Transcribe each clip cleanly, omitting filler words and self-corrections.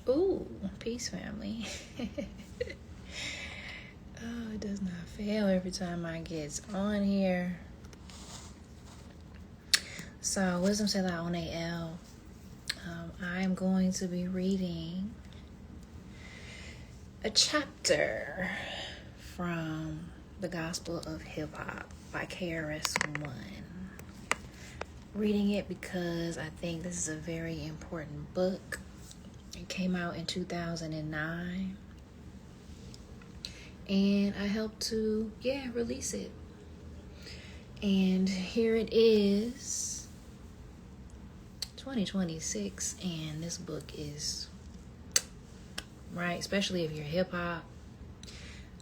Ooh, peace, family. Oh, it does not fail every time I get on here. So, Wisdom Said That on AL. I'm going to be reading a chapter from the Gospel of Hip Hop by KRS-One. Reading it because I think this is a very important book. It came out in 2009. And I helped to, release it. And here it is, 2026, and this book is, right, especially if you're hip-hop,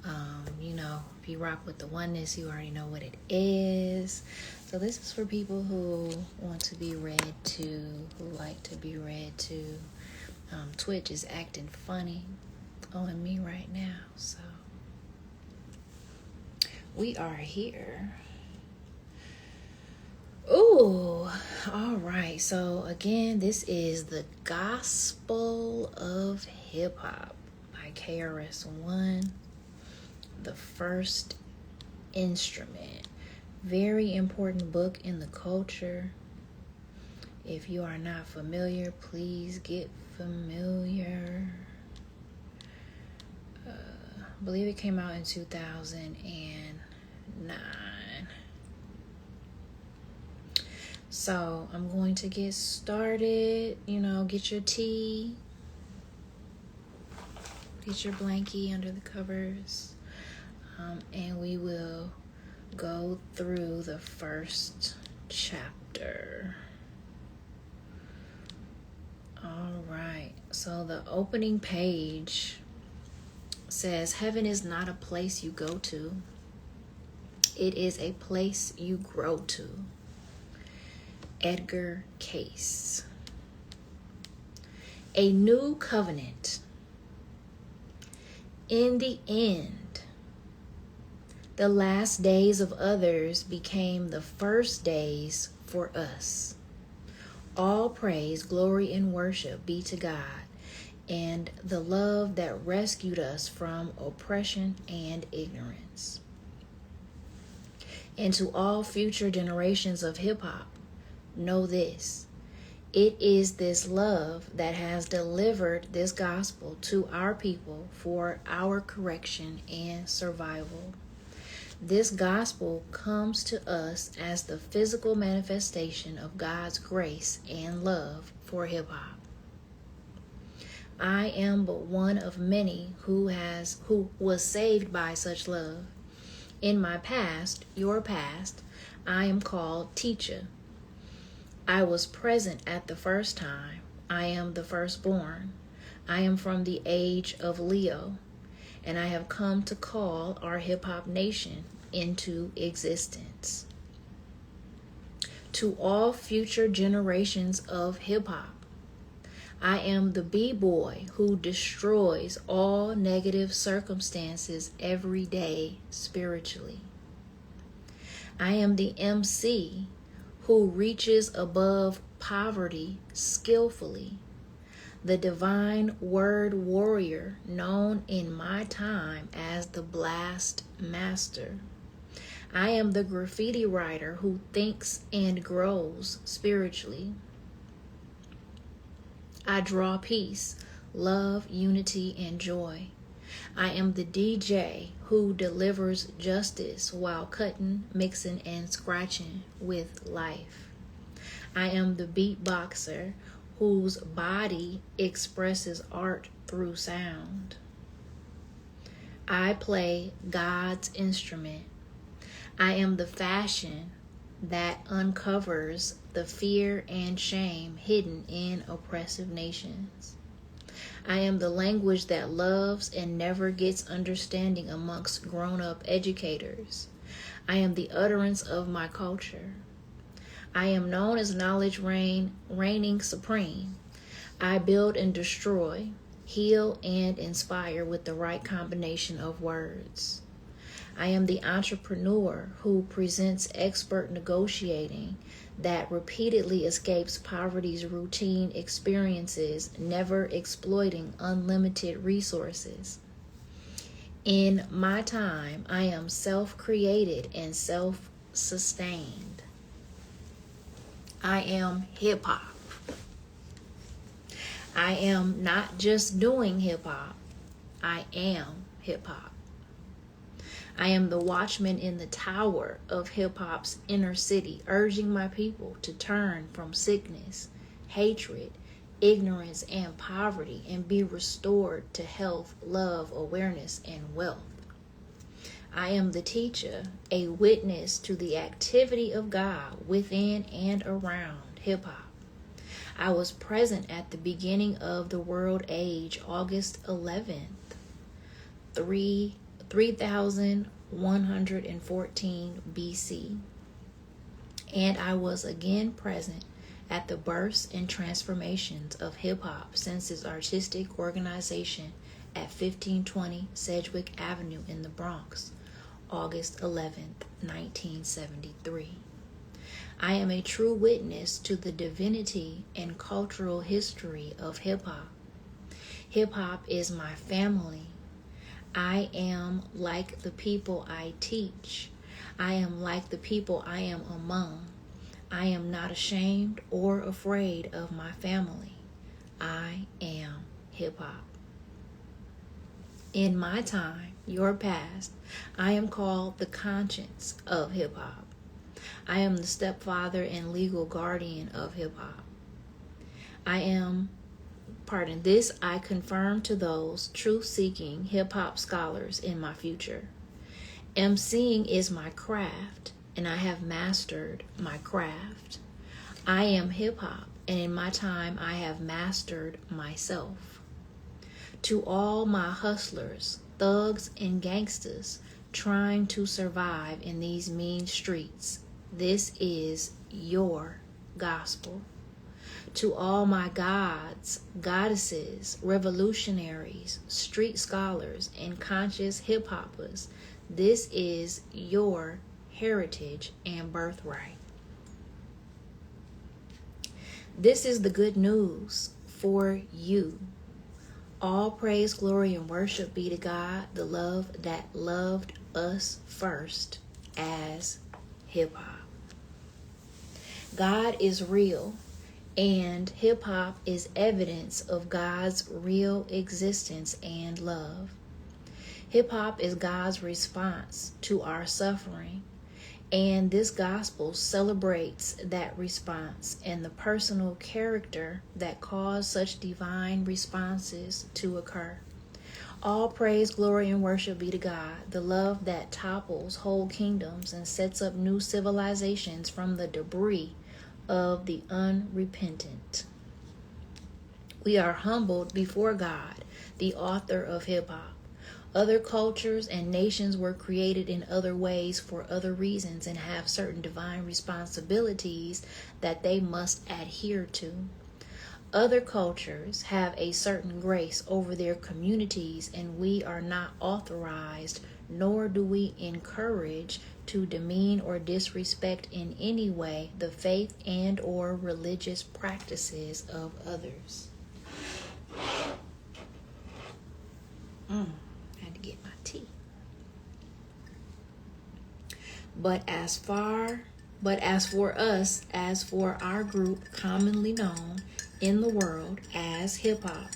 if you rock with the oneness, you already know what it is. So this is for people who want to be read to, who like to be read to. Twitch is acting funny on me right now, so we are here. Ooh, all right. So again, this is the Gospel of Hip Hop by KRS-One, the first instrument. Very important book in the culture. If you are not familiar, please get familiar. I believe it came out in 2009. So I'm going to get started. Get your tea. Get your blankie under the covers. And we will go through the first chapter. All right. So the opening page says, "Heaven is not a place you go to. It is a place you grow to." Edgar Cayce. A new covenant. In the end, the last days of others became the first days for us. All praise, glory, and worship be to God and the love that rescued us from oppression and ignorance. And to all future generations of hip-hop, know this: it is this love that has delivered this gospel to our people for our correction and survival. This gospel comes to us as the physical manifestation of God's grace and love for hip-hop. I am but one of many who was saved by such love. In my past, your past, I am called teacher. I was present at the first time. I am the firstborn. I am from the age of Leo, and I have come to call our hip-hop nation into existence. To all future generations of hip-hop, I am the b-boy who destroys all negative circumstances every day spiritually. I am the MC who reaches above poverty skillfully, the divine word warrior known in my time as the Blast Master. I am the graffiti writer who thinks and grows spiritually. I draw peace, love, unity, and joy. I am the DJ who delivers justice while cutting, mixing, and scratching with life. I am the beatboxer whose body expresses art through sound. I play God's instrument. I am the fashion that uncovers the fear and shame hidden in oppressive nations. I am the language that loves and never gets understanding amongst grown-up educators. I am the utterance of my culture. I am known as knowledge reigning supreme. I build and destroy, heal and inspire with the right combination of words. I am the entrepreneur who presents expert negotiating that repeatedly escapes poverty's routine experiences, never exploiting unlimited resources. In my time, I am self-created and self-sustained. I am hip-hop. I am not just doing hip-hop. I am hip-hop. I am the watchman in the tower of hip-hop's inner city, urging my people to turn from sickness, hatred, ignorance, and poverty and be restored to health, love, awareness, and wealth. I am the teacher, a witness to the activity of God within and around hip-hop. I was present at the beginning of the world age, August 11th, 3114 BC. And I was again present at the births and transformations of hip-hop since its artistic organization at 1520 Sedgwick Avenue in the Bronx, August 11th, 1973. I am a true witness to the divinity and cultural history of hip-hop. Hip-hop is my family. I am like the people I teach. I am like the people I am among. I am not ashamed or afraid of my family. I am hip-hop. In my time, your past, I am called the conscience of hip-hop. I am the stepfather and legal guardian of hip-hop. This I confirm to those truth-seeking hip-hop scholars in my future. MCing is my craft, and I have mastered my craft. I am hip-hop, and in my time I have mastered myself. To all my hustlers, thugs, and gangsters trying to survive in these mean streets, this is your gospel. To all my gods, goddesses, revolutionaries, street scholars, and conscious hip-hoppers, this is your heritage and birthright. This is the good news for you. All praise, glory, and worship be to God, the love that loved us first as hip-hop. God is real, and hip-hop is evidence of God's real existence and love. Hip-hop is God's response to our suffering, and this gospel celebrates that response and the personal character that caused such divine responses to occur. All praise, glory, and worship be to God, the love that topples whole kingdoms and sets up new civilizations from the debris of the unrepentant. We are humbled before God, the author of hip-hop. Other cultures and nations were created in other ways for other reasons and have certain divine responsibilities that they must adhere to. Other cultures have a certain grace over their communities, and we are not authorized, nor do we encourage, to demean or disrespect in any way the faith and or religious practices of others. I had to get my tea. But as for us, as for our group commonly known in the world as hip-hop,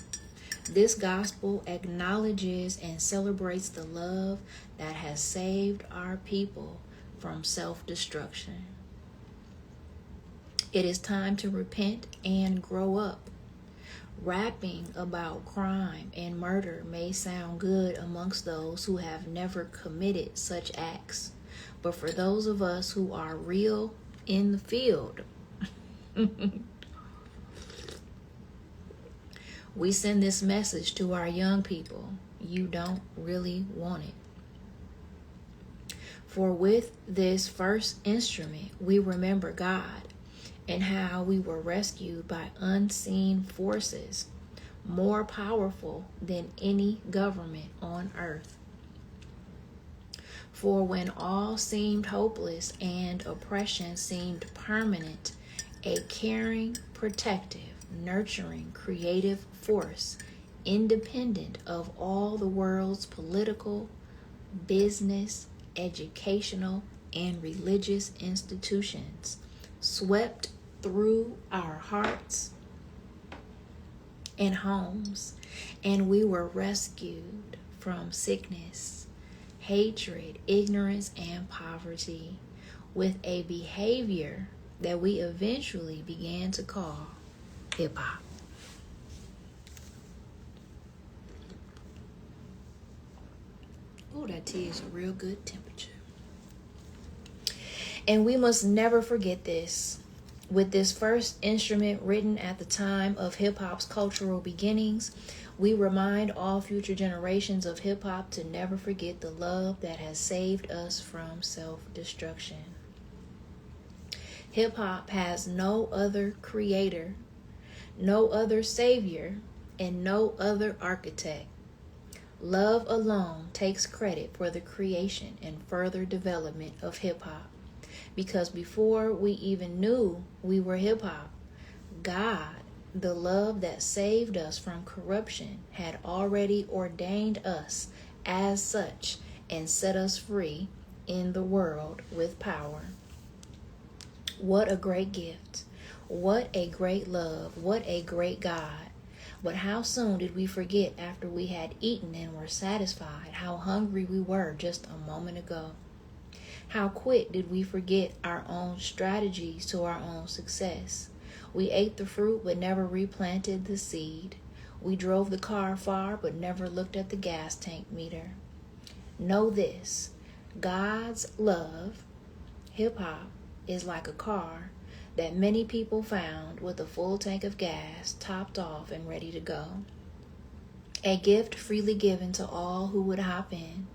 this gospel acknowledges and celebrates the love that has saved our people from self-destruction. It is time to repent and grow up. Rapping about crime and murder may sound good amongst those who have never committed such acts, but for those of us who are real in the field, we send this message to our young people: you don't really want it. For with this first instrument, we remember God and how we were rescued by unseen forces more powerful than any government on earth. For when all seemed hopeless and oppression seemed permanent, a caring, protective, nurturing, creative force, independent of all the world's political, business, educational, and religious institutions, swept through our hearts and homes, and we were rescued from sickness, hatred, ignorance, and poverty with a behavior that we eventually began to call hip hop. Oh, that tea is a real good temperature. And we must never forget this. With this first instrument written at the time of hip hop's cultural beginnings, we remind all future generations of hip hop to never forget the love that has saved us from self-destruction. Hip hop has no other creator, no other savior, and no other architect. Love alone takes credit for the creation and further development of hip hop. Because before we even knew we were hip hop, God, the love that saved us from corruption, had already ordained us as such and set us free in the world with power. What a great gift. What a great love. What a great God. But how soon did we forget after we had eaten and were satisfied how hungry we were just a moment ago? How quick did we forget our own strategies to our own success? We ate the fruit but never replanted the seed. We drove the car far but never looked at the gas tank meter. Know this, God's love, hip hop, is like a car that many people found with a full tank of gas topped off and ready to go. A gift freely given to all who would hop in.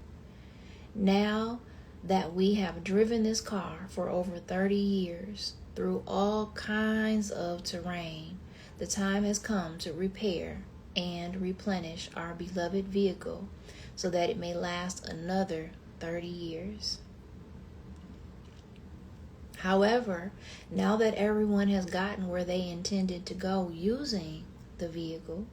Now that we have driven this car for over 30 years through all kinds of terrain, the time has come to repair and replenish our beloved vehicle so that it may last another 30 years. However, now that everyone has gotten where they intended to go using the vehicle,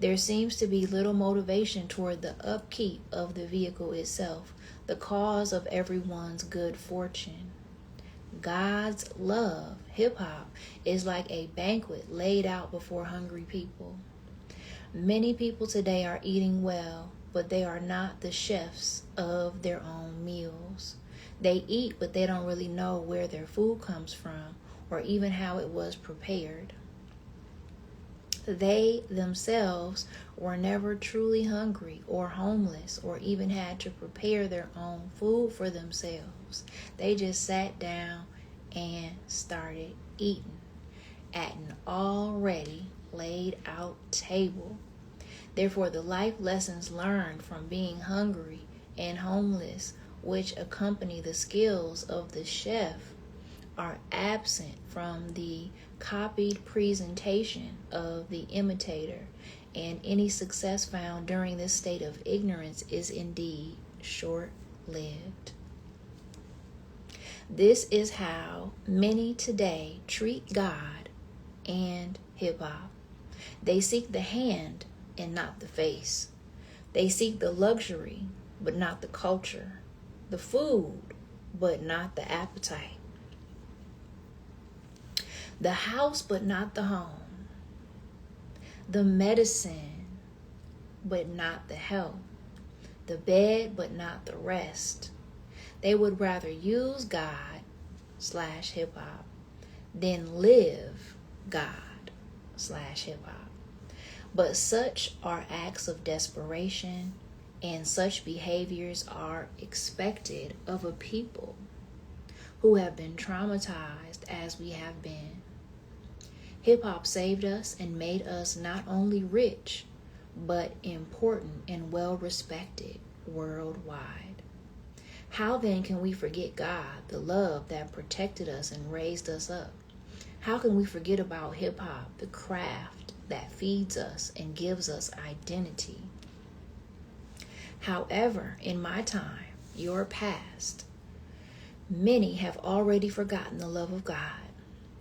there seems to be little motivation toward the upkeep of the vehicle itself, the cause of everyone's good fortune. God's love, hip-hop, is like a banquet laid out before hungry people. Many people today are eating well, but they are not the chefs of their own meals. They eat, but they don't really know where their food comes from or even how it was prepared. They themselves were never truly hungry or homeless or even had to prepare their own food for themselves. They just sat down and started eating at an already laid out table. Therefore, the life lessons learned from being hungry and homeless, which accompany the skills of the chef, are absent from the copied presentation of the imitator, and any success found during this state of ignorance is indeed short-lived. This is how many today treat God and hip-hop. They seek the hand and not the face. They seek the luxury but not the culture, the food but not the appetite, the house but not the home, the medicine but not the health, the bed but not the rest. They would rather use God/hip hop than live God/hip hop. But such are acts of desperation, and such behaviors are expected of a people who have been traumatized as we have been. Hip-hop saved us and made us not only rich, but important and well-respected worldwide. How then can we forget God, the love that protected us and raised us up? How can we forget about hip-hop, the craft that feeds us and gives us identity? However, in my time, your past. Many have already forgotten the love of God.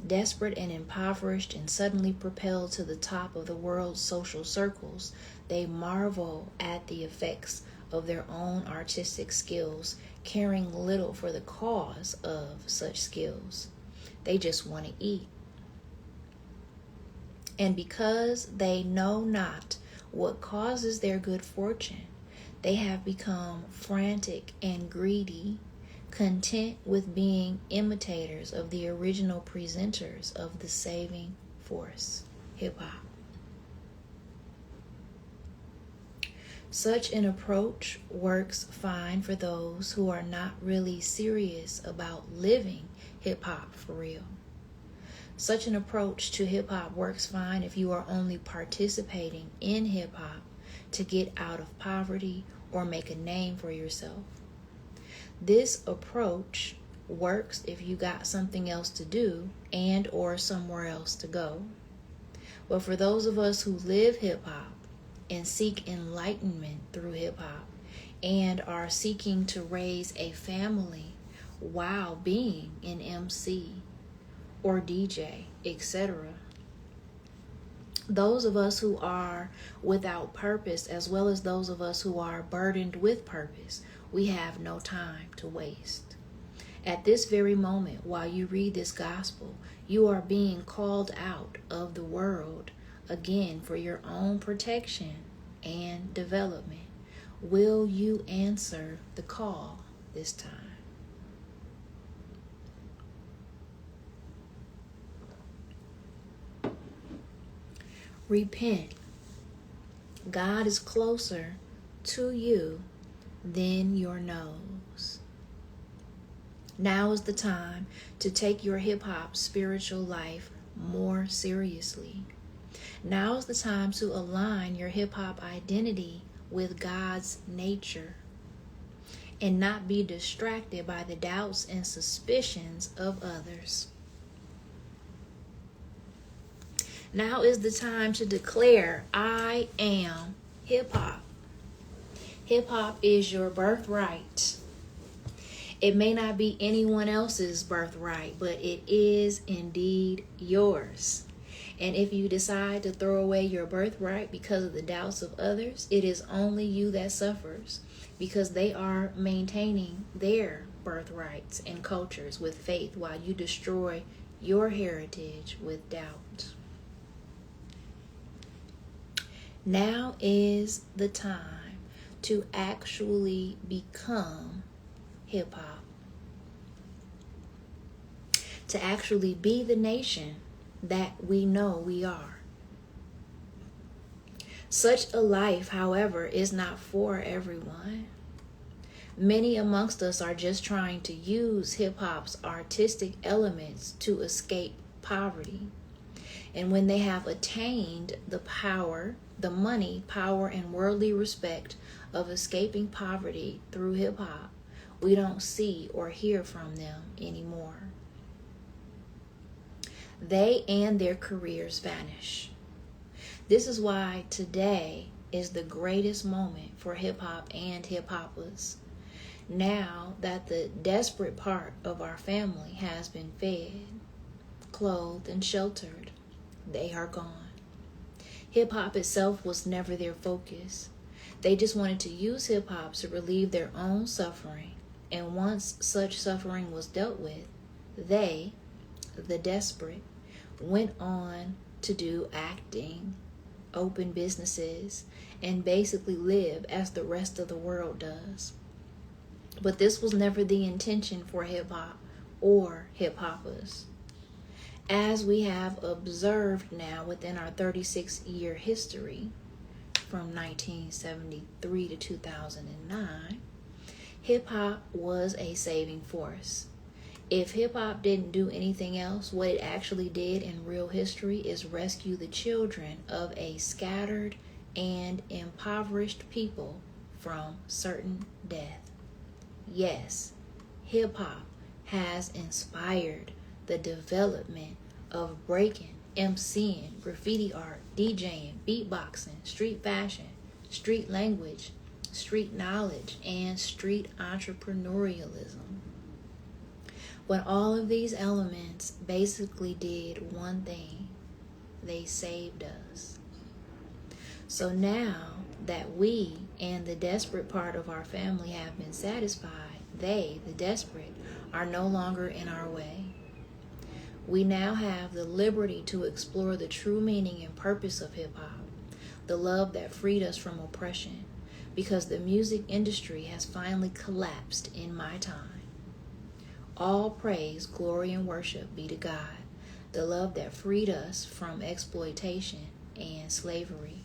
Desperate and impoverished and suddenly propelled to the top of the world's social circles, they marvel at the effects of their own artistic skills, caring little for the cause of such skills. They just want to eat. And because they know not what causes their good fortune, they have become frantic and greedy, content with being imitators of the original presenters of the saving force, hip-hop. Such an approach works fine for those who are not really serious about living hip-hop for real. Such an approach to hip-hop works fine if you are only participating in hip-hop to get out of poverty or make a name for yourself. This approach works if you got something else to do and or somewhere else to go. But for those of us who live hip-hop and seek enlightenment through hip-hop and are seeking to raise a family while being an MC or DJ, etc., those of us who are without purpose, as well as those of us who are burdened with purpose, we have no time to waste. At this very moment, while you read this gospel, you are being called out of the world again for your own protection and development. Will you answer the call this time? Repent. God is closer to you than your nose. Now is the time to take your hip-hop spiritual life more seriously. Now is the time to align your hip-hop identity with God's nature and not be distracted by the doubts and suspicions of others. Now is the time to declare, I am hip-hop. Hip-hop is your birthright. It may not be anyone else's birthright, but it is indeed yours. And if you decide to throw away your birthright because of the doubts of others, it is only you that suffers, because they are maintaining their birthrights and cultures with faith while you destroy your heritage with doubt. Now is the time to actually become hip-hop. To actually be the nation that we know we are. Such a life, however, is not for everyone. Many amongst us are just trying to use hip-hop's artistic elements to escape poverty. And when they have attained the power, the money, power, and worldly respect of escaping poverty through hip-hop, we don't see or hear from them anymore. They and their careers vanish. This is why today is the greatest moment for hip-hop and hip-hoppers. Now that the desperate part of our family has been fed, clothed, and sheltered, they are gone. Hip-hop itself was never their focus. They just wanted to use hip-hop to relieve their own suffering. And once such suffering was dealt with, they, the desperate, went on to do acting, open businesses, and basically live as the rest of the world does. But this was never the intention for hip-hop or hip-hoppers. As we have observed now within our 36-year history, from 1973 to 2009, hip-hop was a saving force. If hip-hop didn't do anything else, what it actually did in real history is rescue the children of a scattered and impoverished people from certain death. Yes, hip-hop has inspired the development of breaking, MCing, graffiti art, DJing, beatboxing, street fashion, street language, street knowledge, and street entrepreneurialism. But all of these elements basically did one thing: they saved us. So now that we and the desperate part of our family have been satisfied, they, the desperate, are no longer in our way. We now have the liberty to explore the true meaning and purpose of hip-hop, the love that freed us from oppression, because the music industry has finally collapsed in my time. All praise, glory, and worship be to God, the love that freed us from exploitation and slavery.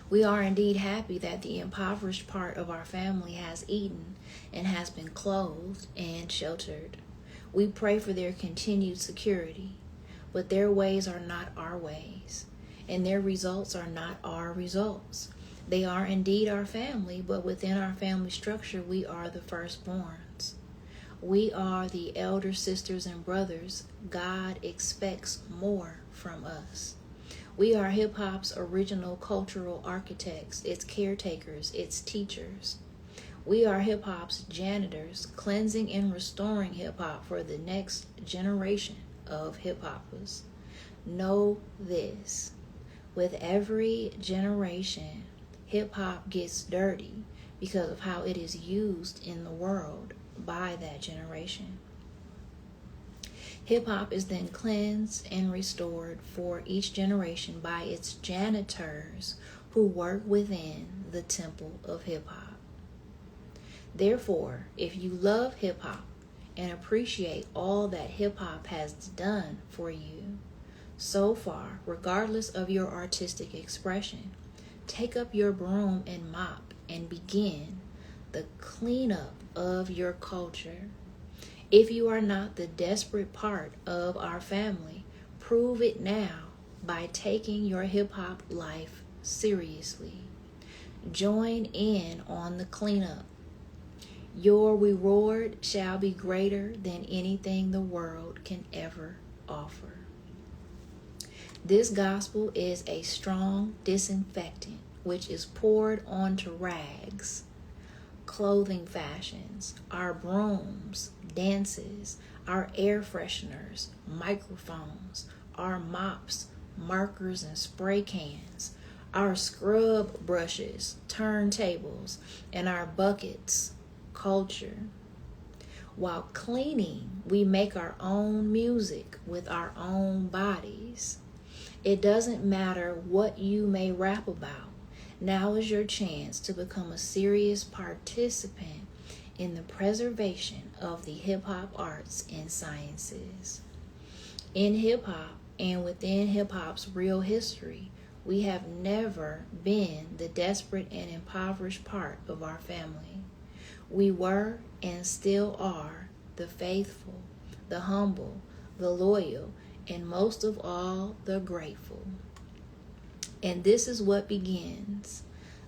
We are indeed happy that the impoverished part of our family has eaten and has been clothed and sheltered. We pray for their continued security, but their ways are not our ways, and their results are not our results. They are indeed our family, but within our family structure, we are the firstborns. We are the elder sisters and brothers. God expects more from us. We are hip-hop's original cultural architects, its caretakers, its teachers. We are hip-hop's janitors, cleansing and restoring hip-hop for the next generation of hip-hoppers. Know this: with every generation, hip-hop gets dirty because of how it is used in the world by that generation. Hip-hop is then cleansed and restored for each generation by its janitors who work within the temple of hip-hop. Therefore, if you love hip-hop and appreciate all that hip-hop has done for you so far, regardless of your artistic expression, take up your broom and mop and begin the cleanup of your culture. If you are not the desperate part of our family, prove it now by taking your hip-hop life seriously. Join in on the cleanup. Your reward shall be greater than anything the world can ever offer. This gospel is a strong disinfectant which is poured onto rags, clothing fashions, our brooms, dances, our air fresheners, microphones, our mops, markers, and spray cans, our scrub brushes, turntables, and our buckets, culture. While cleaning, we make our own music with our own bodies. It doesn't matter what you may rap about. Now is your chance to become a serious participant in the preservation of the hip-hop arts and sciences. In hip-hop and within hip-hop's real history, we have never been the desperate and impoverished part of our family. We were and still are the faithful, the humble, the loyal, and most of all, the grateful. And this is what begins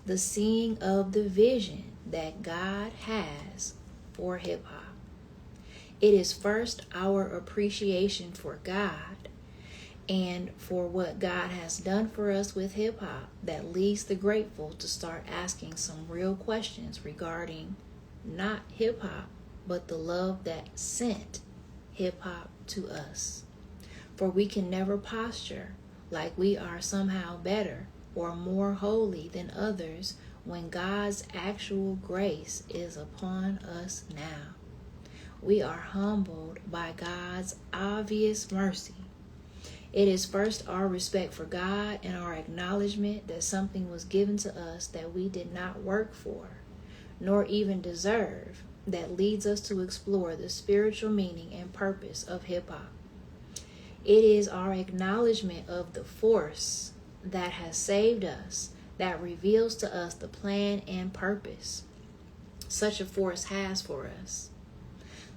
the seeing of the vision that God has for hip-hop. It is first our appreciation for God and for what God has done for us with hip-hop that leads the grateful to start asking some real questions regarding not hip-hop, but the love that sent hip-hop to us. For we can never posture like we are somehow better or more holy than others when God's actual grace is upon us now. We are humbled by God's obvious mercy. It is first our respect for God and our acknowledgement that something was given to us that we did not work for, nor even deserve, that leads us to explore the spiritual meaning and purpose of hip-hop. It is our acknowledgement of the force that has saved us that reveals to us the plan and purpose such a force has for us.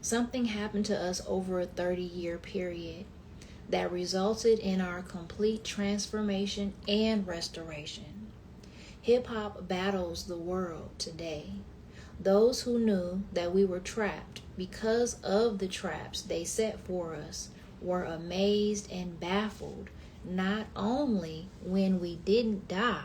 Something happened to us over a 30-year period that resulted in our complete transformation and restoration. Hip-hop battles the world today. Those who knew that we were trapped because of the traps they set for us were amazed and baffled, not only when we didn't die,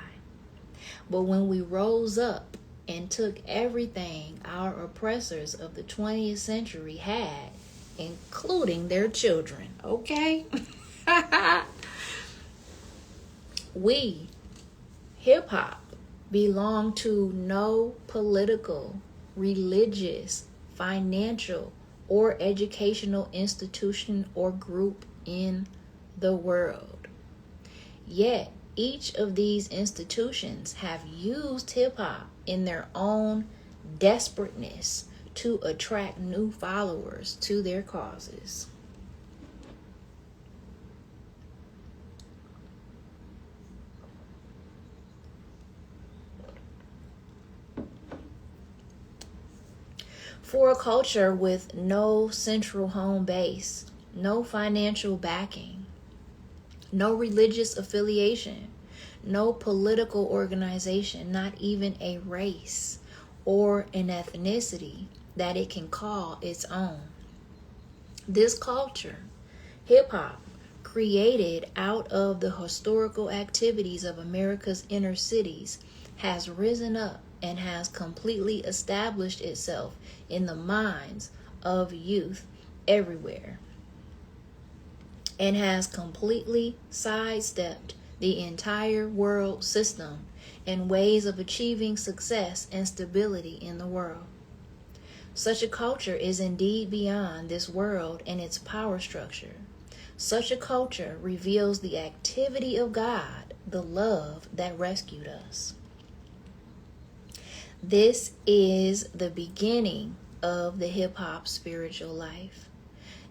But when we rose up and took everything our oppressors of the 20th century had, including their children, okay? We, hip hop, belong to no political, religious, financial, or educational institution or group in the world. Yet, each of these institutions have used hip hop in their own desperateness to attract new followers to their causes. For a culture with no central home base, no financial backing, no religious affiliation, no political organization, not even a race or an ethnicity that it can call its own. This culture, hip hop, created out of the historical activities of America's inner cities, has risen up and has completely established itself in the minds of youth everywhere, and has completely sidestepped the entire world system and ways of achieving success and stability in the world. Such a culture is indeed beyond this world and its power structure. Such a culture reveals the activity of God, the love that rescued us. This is the beginning of the hip-hop spiritual life.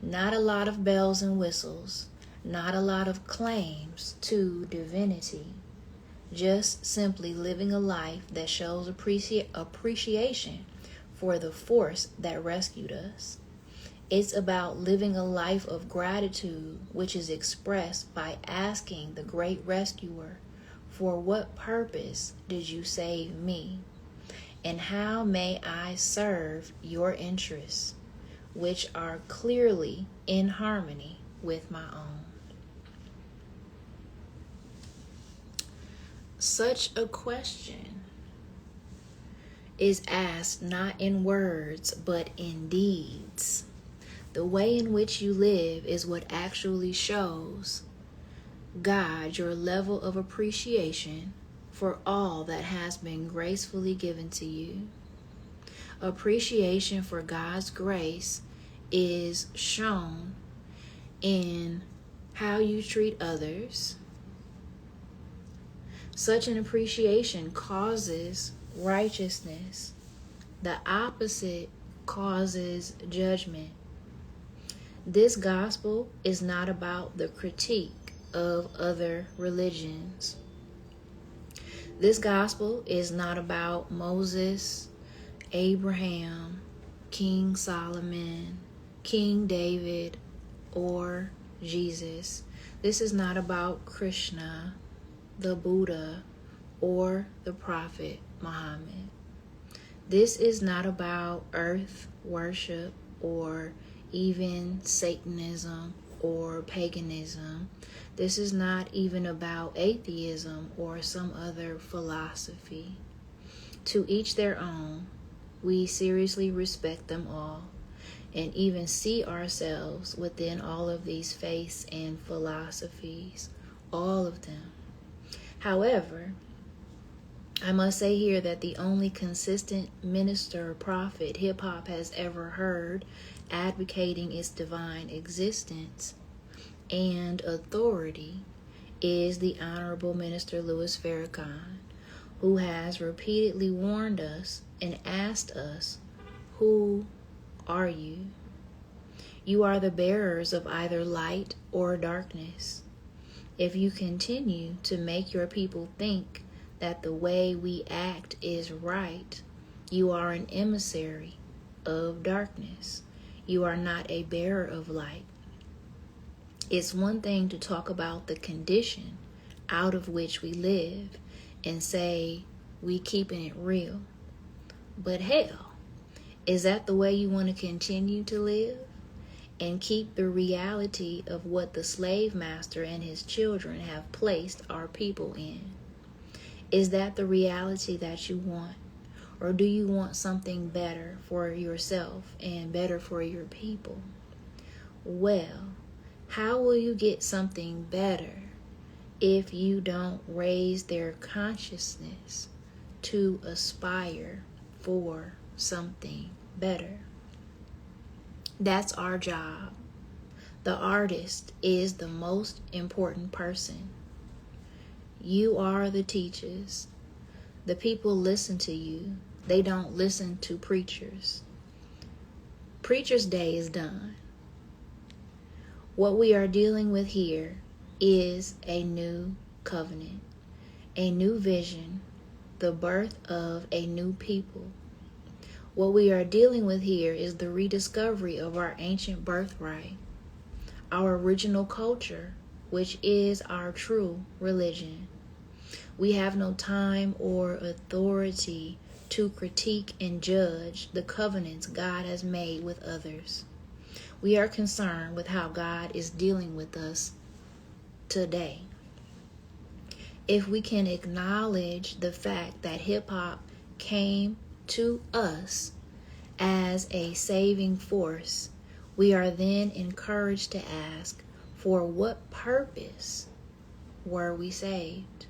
Not a lot of bells and whistles, not a lot of claims to divinity, just simply living a life that shows appreciation for the force that rescued us. It's about living a life of gratitude, which is expressed by asking the great rescuer, for what purpose did you save me? And how may I serve your interests, which are clearly in harmony with my own? Such a question is asked not in words, but in deeds. The way in which you live is what actually shows God your level of appreciation for all that has been gracefully given to you. Appreciation for God's grace is shown in how you treat others. Such an appreciation causes righteousness. The opposite causes judgment. This gospel is not about the critique of other religions. This gospel is not about Moses, Abraham, King Solomon, King David, or Jesus. This is not about Krishna, the Buddha, or the Prophet Muhammad. This is not about earth worship or even Satanism or paganism. This is not even about atheism or some other philosophy. To each their own. We seriously respect them all and even see ourselves within all of these faiths and philosophies, all of them. However, I must say here that the only consistent minister or prophet hip-hop has ever heard advocating its divine existence and authority is the Honorable Minister Louis Farrakhan, who has repeatedly warned us and asked us, who are you? You are the bearers of either light or darkness. If you continue to make your people think that the way we act is right, you are an emissary of darkness. You are not a bearer of light. It's one thing to talk about the condition out of which we live and say we keeping it real. But hell, is that the way you want to continue to live? And keep the reality of what the slave master and his children have placed our people in? Is that the reality that you want? Or do you want something better for yourself and better for your people? Well, how will you get something better if you don't raise their consciousness to aspire for something better? That's our job. The artist is the most important person. You are the teachers. The people listen to you. They don't listen to preachers. Preacher's day is done. What we are dealing with here is a new covenant, a new vision, the birth of a new people. What we are dealing with here is the rediscovery of our ancient birthright, our original culture, which is our true religion. We have no time or authority to critique and judge the covenants God has made with others. We are concerned with how God is dealing with us today. If we can acknowledge the fact that hip-hop came to us as a saving force, we are then encouraged to ask, for what purpose were we saved?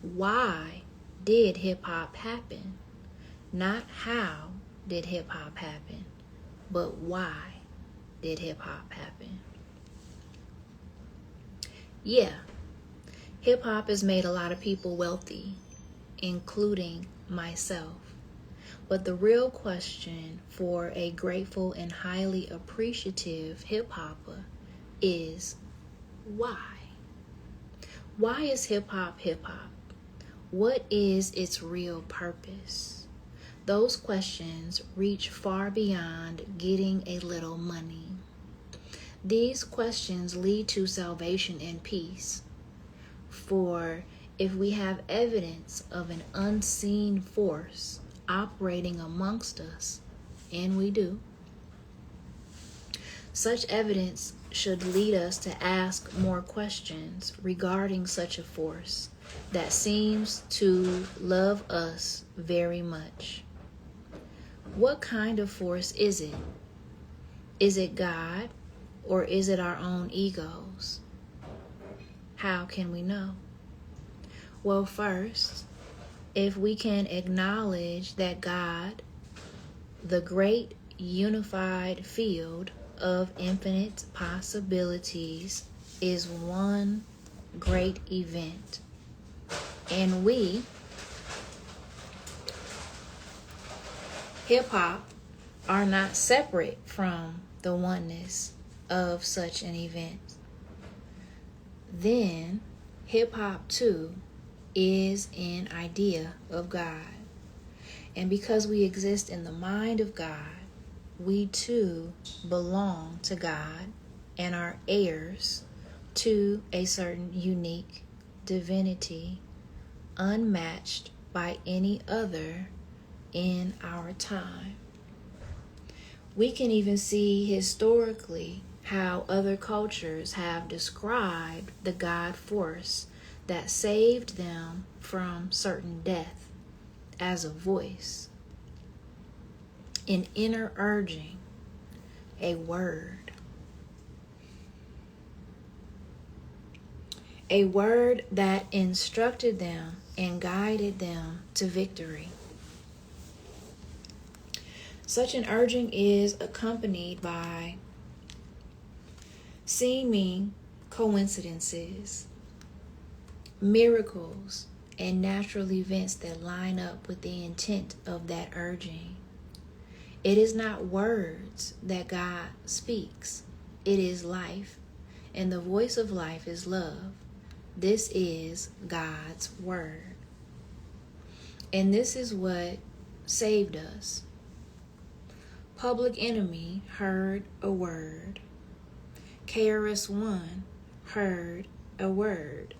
Why did hip-hop happen? Not how did hip-hop happen, but why did hip-hop happen? Yeah, hip-hop has made a lot of people wealthy, including myself. But the real question for a grateful and highly appreciative hip-hopper is why? Why is hip-hop hip-hop? What is its real purpose? Those questions reach far beyond getting a little money. These questions lead to salvation and peace. For if we have evidence of an unseen force operating amongst us, and we do, such evidence should lead us to ask more questions regarding such a force that seems to love us very much. What kind of force is it? Is it God, or is it our own egos? How can we know? Well, first, if we can acknowledge that God, the great unified field of infinite possibilities, is one great event, and we, hip-hop, are not separate from the oneness of such an event, then hip-hop too is an idea of God. And because we exist in the mind of God, we too belong to God and are heirs to a certain unique divinity unmatched by any other in our time. We can even see historically how other cultures have described the God force that saved them from certain death as a voice, an inner urging, a word that instructed them and guided them to victory. Such an urging is accompanied by seeming coincidences, miracles, and natural events that line up with the intent of that urging. It is not words that God speaks. It is life, and the voice of life is love. This is God's word. And this is what saved us. Public Enemy heard a word. KRS-One heard a word.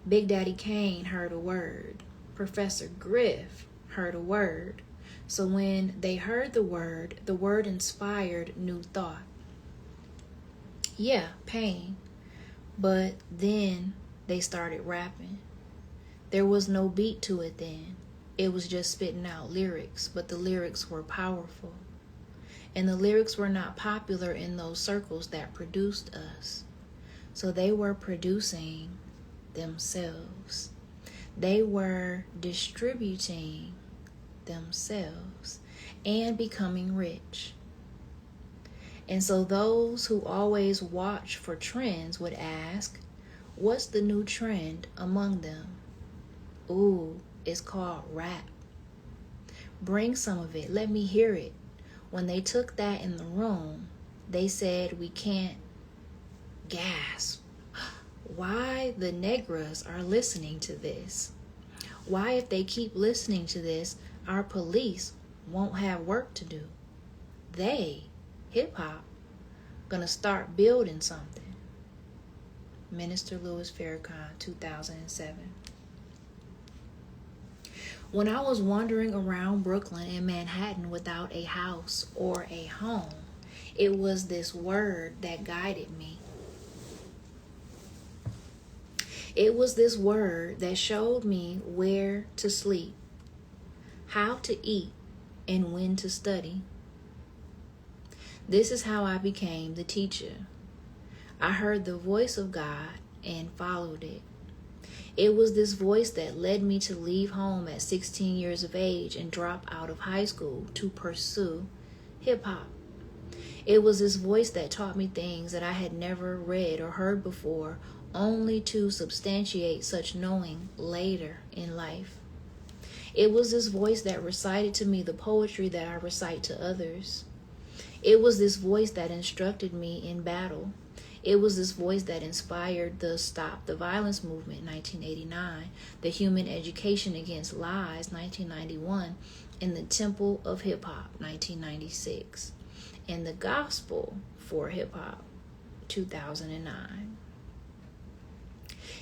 Big Daddy Kane heard a word. Professor Griff heard a word. So when they heard the word inspired new thought. Yeah, pain. But then they started rapping. There was no beat to it then. It was just spitting out lyrics, but the lyrics were powerful. And the lyrics were not popular in those circles that produced us. So they were producing themselves. They were distributing themselves and becoming rich. And so those who always watch for trends would ask, what's the new trend among them? Ooh, it's called rap. Bring some of it. Let me hear it. When they took that in the room, they said we can't gasp. Why the negras are listening to this? Why, if they keep listening to this, our police won't have work to do? They, hip-hop, gonna start building something. Minister Louis Farrakhan, 2007. When I was wandering around Brooklyn and Manhattan without a house or a home, it was this word that guided me. It was this word that showed me where to sleep, how to eat, and when to study. This is how I became the teacher. I heard the voice of God and followed it. It was this voice that led me to leave home at 16 years of age and drop out of high school to pursue hip-hop. It was this voice that taught me things that I had never read or heard before, only to substantiate such knowing later in life. It was this voice that recited to me the poetry that I recite to others. It was this voice that instructed me in battle. It was this voice that inspired the Stop the Violence movement, 1989, the Human Education Against Lies, 1991, and the Temple of Hip Hop, 1996, and the Gospel for Hip Hop, 2009.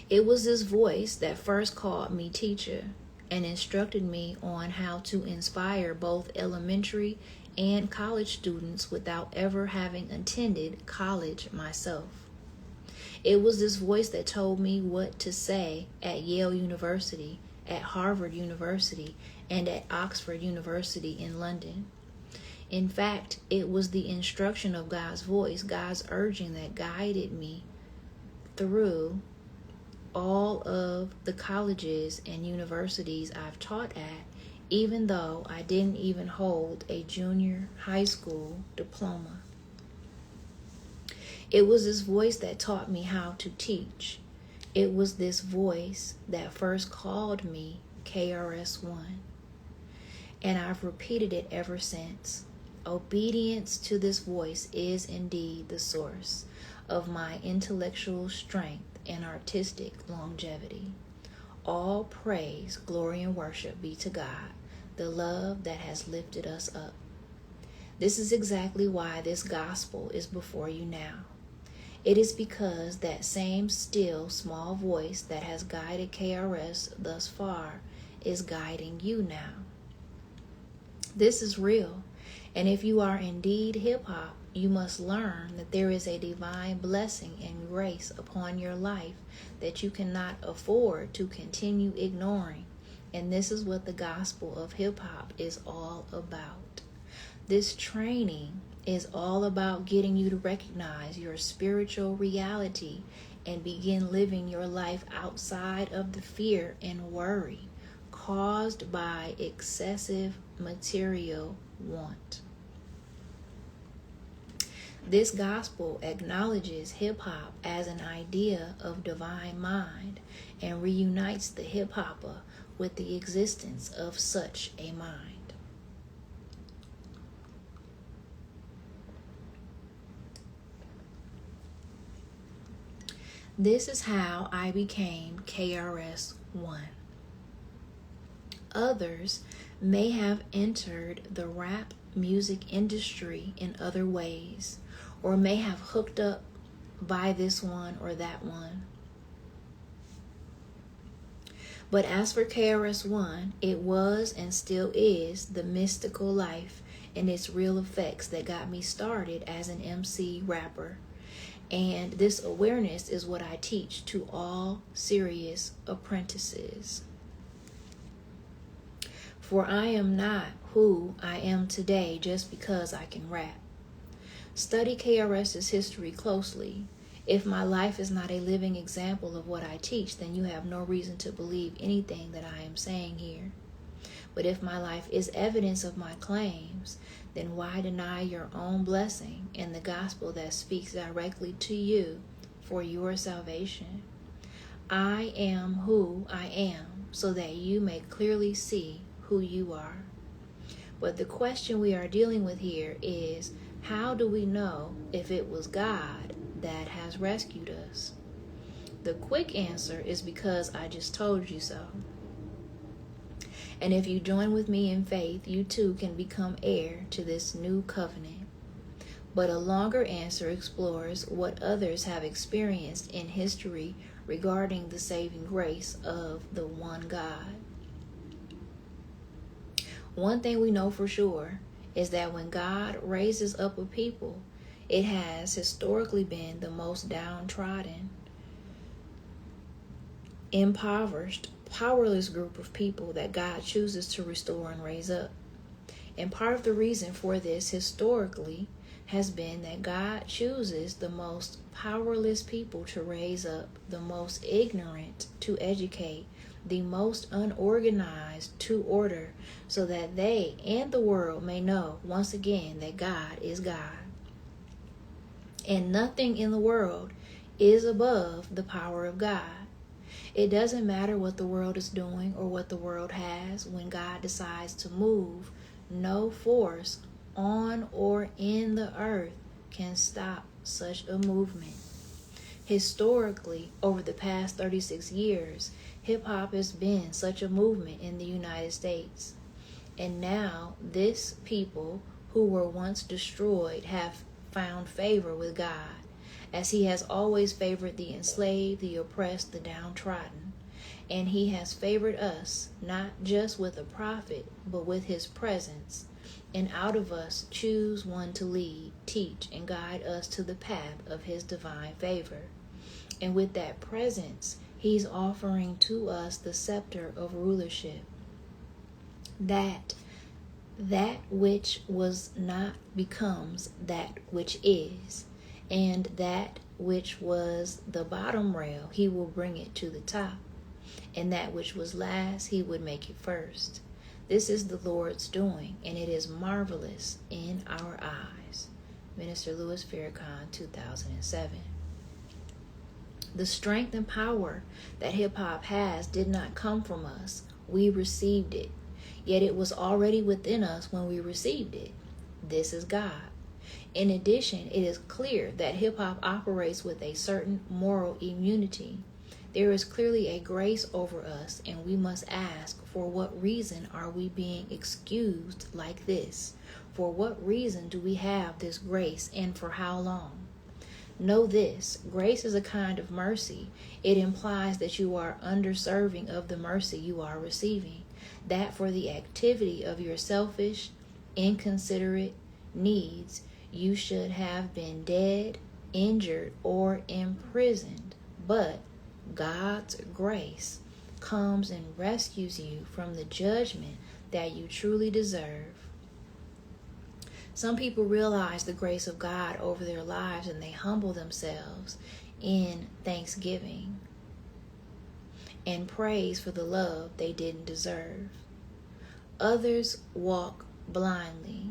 It was this voice that first called me teacher and instructed me on how to inspire both elementary and college students without ever having attended college myself. It was this voice that told me what to say at Yale University, at Harvard University, and at Oxford University in London. In fact, it was the instruction of God's voice, God's urging, that guided me through all of the colleges and universities I've taught at, even though I didn't even hold a junior high school diploma. It was this voice that taught me how to teach. It was this voice that first called me KRS-One. And I've repeated it ever since. Obedience to this voice is indeed the source of my intellectual strength and artistic longevity. All praise, glory, and worship be to God, the love that has lifted us up. This is exactly why this gospel is before you now. It is because that same still small voice that has guided KRS thus far is guiding you now. This is real, and if you are indeed hip-hop, you must learn that there is a divine blessing and grace upon your life that you cannot afford to continue ignoring. And this is what the gospel of hip-hop is all about. This training is all about getting you to recognize your spiritual reality and begin living your life outside of the fear and worry caused by excessive material want. This gospel acknowledges hip-hop as an idea of divine mind and reunites the hip-hopper with the existence of such a mind. This is how I became KRS-One. Others may have entered the rap music industry in other ways, or may have hooked up by this one or that one. But as for KRS-One, it was and still is the mystical life and its real effects that got me started as an MC rapper. And this awareness is what I teach to all serious apprentices. For I am not who I am today just because I can rap. Study KRS's history closely. If my life is not a living example of what I teach, then you have no reason to believe anything that I am saying here. But if my life is evidence of my claims, then why deny your own blessing and the gospel that speaks directly to you for your salvation? I am who I am, so that you may clearly see who you are. But the question we are dealing with here is, how do we know if it was God that has rescued us? The quick answer is because I just told you so. And if you join with me in faith, you too can become heir to this new covenant. But a longer answer explores what others have experienced in history regarding the saving grace of the one God. One thing we know for sure is that when God raises up a people, it has historically been the most downtrodden, impoverished, powerless group of people that God chooses to restore and raise up. And part of the reason for this historically has been that God chooses the most powerless people to raise up, the most ignorant to educate, the most unorganized to order, so that they and the world may know once again that God is God. And nothing in the world is above the power of God. It doesn't matter what the world is doing or what the world has. When God decides to move, no force on or in the earth can stop such a movement. Historically, over the past 36 years, hip-hop has been such a movement in the United States. And now, this people who were once destroyed have found favor with God, as he has always favored the enslaved, the oppressed, the downtrodden. And he has favored us, not just with a prophet, but with his presence. And out of us choose one to lead, teach, and guide us to the path of his divine favor. And with that presence, he's offering to us the scepter of rulership. That which was not becomes that which is, and that which was the bottom rail, he will bring it to the top, and that which was last, he would make it first. This is the Lord's doing, and it is marvelous in our eyes. Minister Louis Farrakhan, 2007. The strength and power that hip-hop has did not come from us. We received it. Yet it was already within us when we received it. This is God. In addition, it is clear that hip-hop operates with a certain moral immunity. There is clearly a grace over us, and we must ask, for what reason are we being excused like this? For what reason do we have this grace, and for how long? Know this, grace is a kind of mercy. It implies that you are undeserving of the mercy you are receiving. That for the activity of your selfish, inconsiderate needs, you should have been dead, injured, or imprisoned. But God's grace comes and rescues you from the judgment that you truly deserve. Some people realize the grace of God over their lives, and they humble themselves in thanksgiving and praise for the love they didn't deserve. Others walk blindly.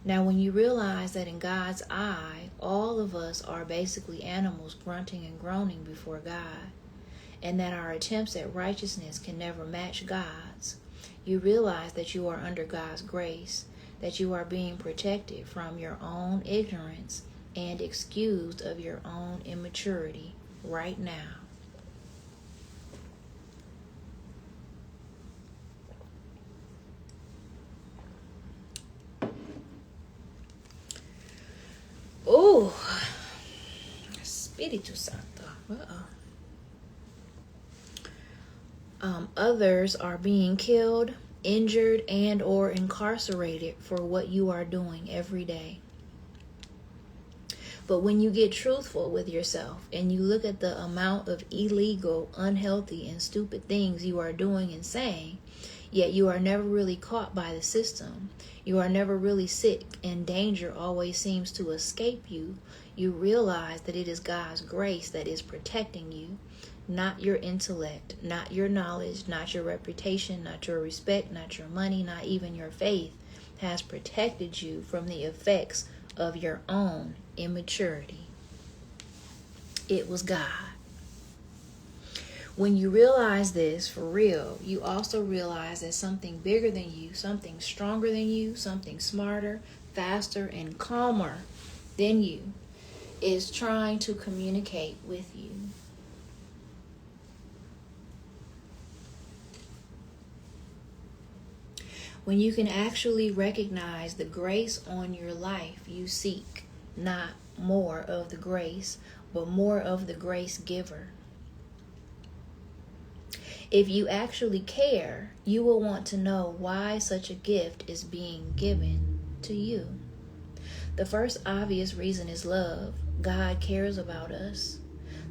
Now, when you realize that in God's eye, all of us are basically animals grunting and groaning before God, and that our attempts at righteousness can never match God's, you realize that you are under God's grace, that you are being protected from your own ignorance and excused of your own immaturity right now. Oh, Espíritu Santo. Others are being killed, injured, and or incarcerated for what you are doing every day. But when you get truthful with yourself and you look at the amount of illegal, unhealthy, and stupid things you are doing and saying, Yet you are never really caught by the system. You are never really sick, and danger always seems to escape you. You realize that it is God's grace that is protecting you, not your intellect, not your knowledge, not your reputation, not your respect, not your money, not even your faith has protected you from the effects of your own immaturity. It was God. When you realize this for real, you also realize that something bigger than you, something stronger than you, something smarter, faster, and calmer than you is trying to communicate with you. When you can actually recognize the grace on your life, you seek not more of the grace, but more of the grace giver. If you actually care, you will want to know why such a gift is being given to you. The first obvious reason is love. God cares about us.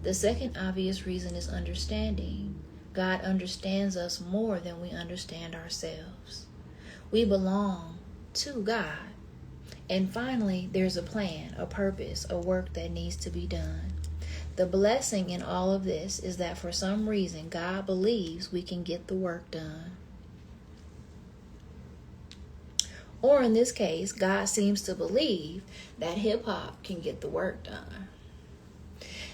The second obvious reason is understanding. God understands us more than we understand ourselves. We belong to God. And finally, there's a plan, a purpose, a work that needs to be done. The blessing in all of this is that for some reason, God believes we can get the work done. Or in this case, God seems to believe that hip-hop can get the work done.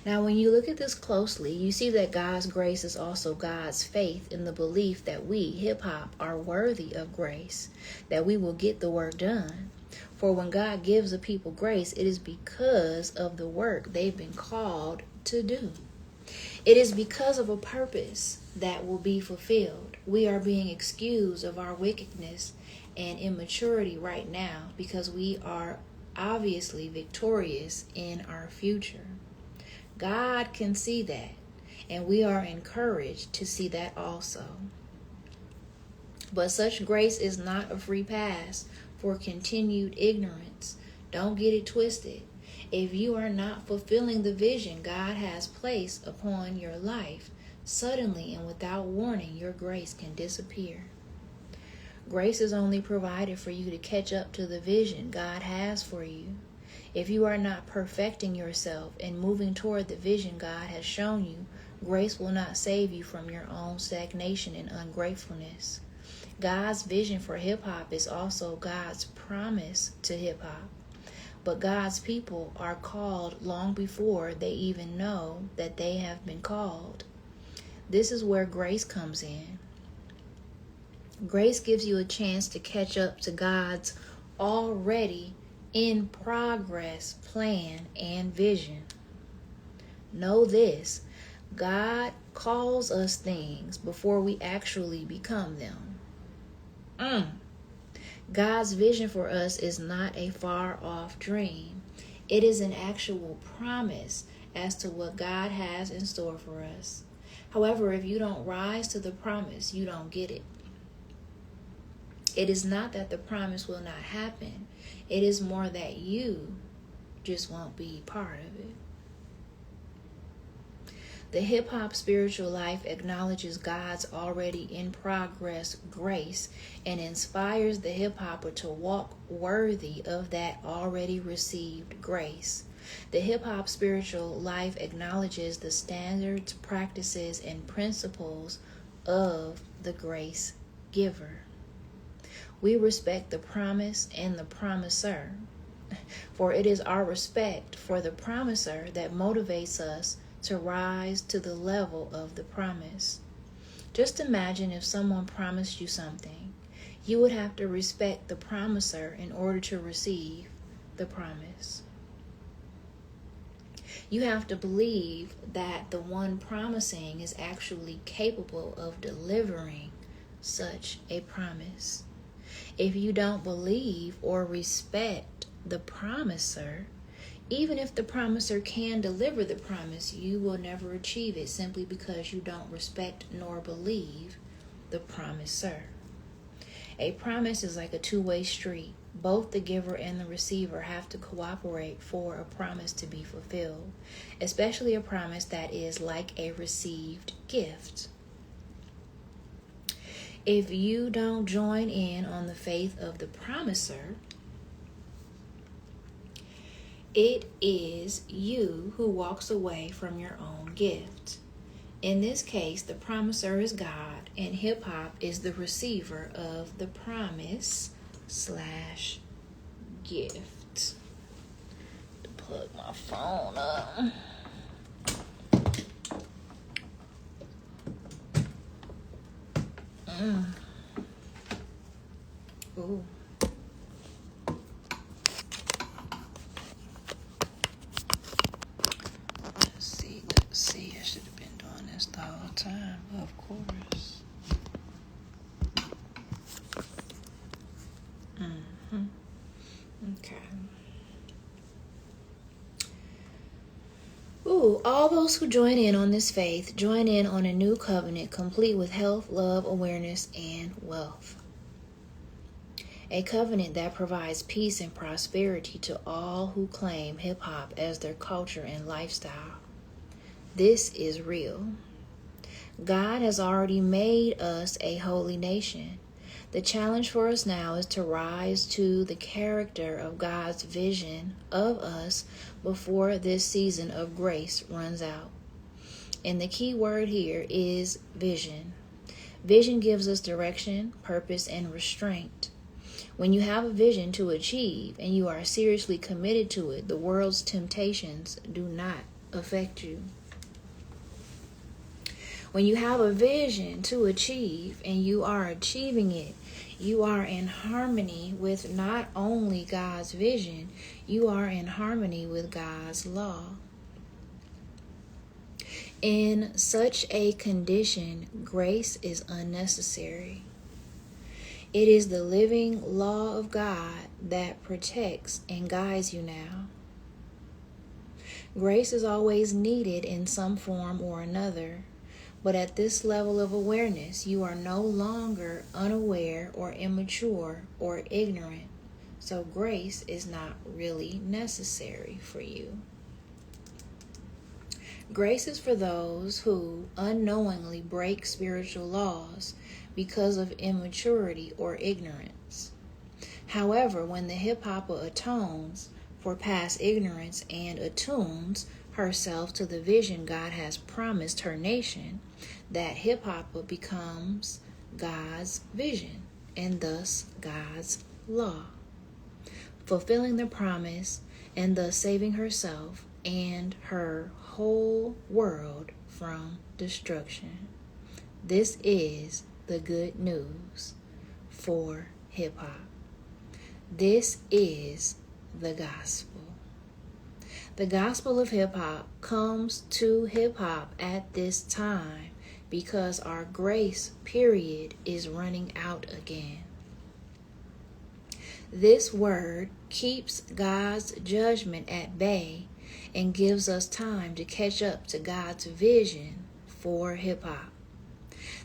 Now, when you look at this closely, you see that God's grace is also God's faith in the belief that we, hip-hop, are worthy of grace, that we will get the work done. For when God gives a people grace, it is because of the work they've been called to do. It is because of a purpose that will be fulfilled. We are being excused of our wickedness and immaturity right now because we are obviously victorious in our future. God can see that, and we are encouraged to see that also. But such grace is not a free pass for continued ignorance. Don't get it twisted. If you are not fulfilling the vision God has placed upon your life, suddenly and without warning, your grace can disappear. Grace is only provided for you to catch up to the vision God has for you. If you are not perfecting yourself and moving toward the vision God has shown you, grace will not save you from your own stagnation and ungratefulness. God's vision for hip-hop is also God's promise to hip-hop. But God's people are called long before they even know that they have been called. This is where grace comes in. Grace gives you a chance to catch up to God's already in progress plan and vision. Know this, God calls us things before we actually become them. God's vision for us is not a far-off dream. It is an actual promise as to what God has in store for us. However, if you don't rise to the promise, you don't get it. It is not that the promise will not happen. It is more that you just won't be part of it. The hip-hop spiritual life acknowledges God's already in progress grace and inspires the hip-hopper to walk worthy of that already received grace. The hip-hop spiritual life acknowledges the standards, practices, and principles of the grace giver. We respect the promise and the promiser, for it is our respect for the promiser that motivates us to rise to the level of the promise. Just imagine if someone promised you something. You would have to respect the promiser in order to receive the promise. You have to believe that the one promising is actually capable of delivering such a promise. If you don't believe or respect the promiser, even if the promiser can deliver the promise, you will never achieve it simply because you don't respect nor believe the promiser. A promise is like a two-way street. Both the giver and the receiver have to cooperate for a promise to be fulfilled, especially a promise that is like a received gift. If you don't join in on the faith of the promiser, it is you who walks away from your own gift. In this case, the promiser is God, and hip hop is the receiver of the promise / gift. To plug my phone up. Ooh. Let's see. I should have been doing this the whole time, of course. Okay. Ooh, all those who join in on this faith join in on a new covenant complete with health, love, awareness, and wealth. A covenant that provides peace and prosperity to all who claim hip-hop as their culture and lifestyle. This is real. God has already made us a holy nation. The challenge for us now is to rise to the character of God's vision of us before this season of grace runs out. And the key word here is vision. Vision gives us direction, purpose, and restraint. When you have a vision to achieve and you are seriously committed to it, the world's temptations do not affect you. When you have a vision to achieve and you are achieving it, you are in harmony with not only God's vision, you are in harmony with God's law. In such a condition, grace is unnecessary. It is the living law of God that protects and guides you now. Grace is always needed in some form or another, but at this level of awareness, you are no longer unaware or immature or ignorant, so grace is not really necessary for you. Grace is for those who unknowingly break spiritual laws because of immaturity or ignorance. However, when the hip-hopper atones for past ignorance and attunes herself to the vision God has promised her nation, that hip-hopper becomes God's vision and thus God's law, fulfilling the promise and thus saving herself and her whole world from destruction. This is the good news for hip-hop. This is the gospel. The gospel of hip-hop comes to hip-hop at this time because our grace period is running out again. This word keeps God's judgment at bay and gives us time to catch up to God's vision for hip-hop.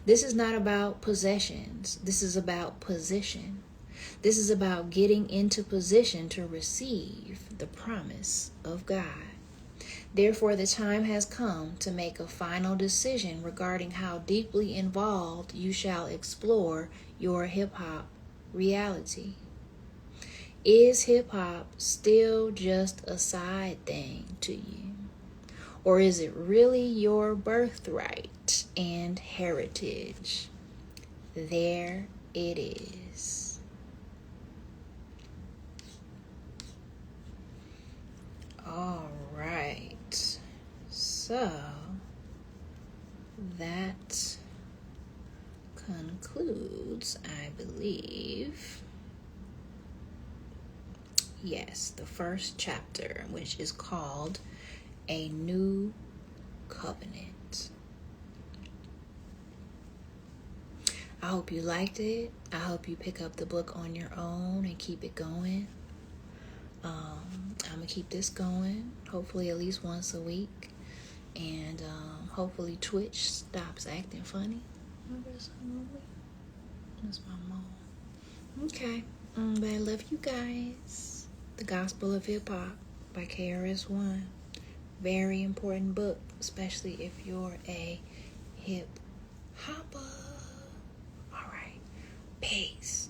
This is not about possessions. This is about position. This is about getting into position to receive the promise of God. Therefore, the time has come to make a final decision regarding how deeply involved you shall explore your hip-hop reality. Is hip-hop still just a side thing to you? Or is it really your birthright and heritage? There it is. All right. So that concludes, I believe, yes, the first chapter, which is called A New Covenant. I hope you liked it. I hope you pick up the book on your own and keep it going. I'm going to keep this going, hopefully at least once a week. And hopefully Twitch stops acting funny. That's my mom. Okay. But I love you guys. The Gospel of Hip Hop by KRS-One. Very important book, especially if you're a hip hopper. All right. Peace.